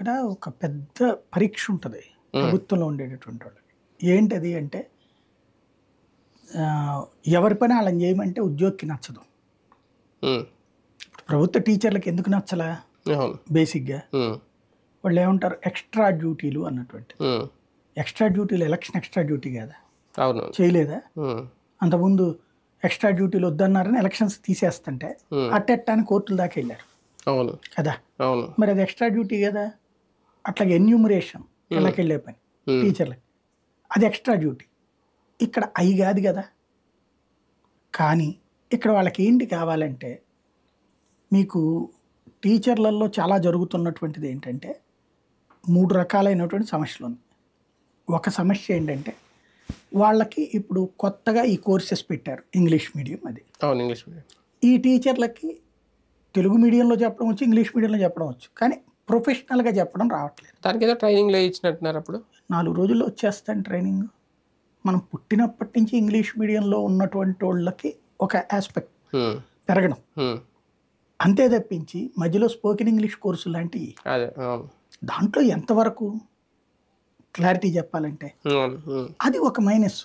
ఇక్కడ ఒక పెద్ద పరీక్ష ఉంటుంది ప్రభుత్వంలో ఉండేటటువంటి వాళ్ళకి. ఏంటది అంటే ఎవరి పని వాళ్ళని చేయమంటే ఉద్యోగికి నచ్చదు. ప్రభుత్వ టీచర్లకు ఎందుకు నచ్చలా? బేసిక్గా వాళ్ళు ఏమంటారు, ఎక్స్ట్రా డ్యూటీలు అన్నటువంటి. ఎక్స్ట్రా డ్యూటీలు ఎలక్షన్ ఎక్స్ట్రా డ్యూటీ కదా, చేయలేదా? అంతకుముందు ఎక్స్ట్రా డ్యూటీలు వద్దన్నారని ఎలక్షన్స్ తీసేస్తుంటే అట్టెట్టాని కోర్టుల దాకా వెళ్ళారు కదా. మరి అది ఎక్స్ట్రా డ్యూటీ కదా. అట్లాగే ఎన్యూమరేషన్ ఇళ్ళకి వెళ్ళే పని టీచర్లకి, అది ఎక్స్ట్రా డ్యూటీ. ఇక్కడ అయి కాదు కదా. కానీ ఇక్కడ వాళ్ళకి ఏంటి కావాలంటే, మీకు టీచర్లలో చాలా జరుగుతున్నటువంటిది ఏంటంటే 3 రకాలైనటువంటి సమస్యలు ఉన్నాయి. ఒక సమస్య ఏంటంటే వాళ్ళకి ఇప్పుడు కొత్తగా ఈ కోర్సెస్ పెట్టారు, ఇంగ్లీష్ మీడియం. అది ఇంగ్లీష్ మీడియం. ఈ టీచర్లకి తెలుగు మీడియంలో చెప్పడం వచ్చు, ఇంగ్లీష్ మీడియంలో చెప్పడం వచ్చు, కానీ ప్రొఫెషనల్గా చెప్పడం రావట్లేదు. దానికి ఏదో ట్రైనింగ్లో ఇచ్చినట్టున్నారు. అప్పుడు 4 రోజుల్లో వచ్చేస్తాను ట్రైనింగ్. మనం పుట్టినప్పటి నుంచి ఇంగ్లీష్ మీడియంలో ఉన్నటువంటి వాళ్ళకి ఒక ఆస్పెక్ట్ పెరగడం అంతే తప్పించి మధ్యలో స్పోకెన్ ఇంగ్లీష్ కోర్సు లాంటివి దాంట్లో ఎంతవరకు క్లారిటీ చెప్పాలంటే అది ఒక మైనస్.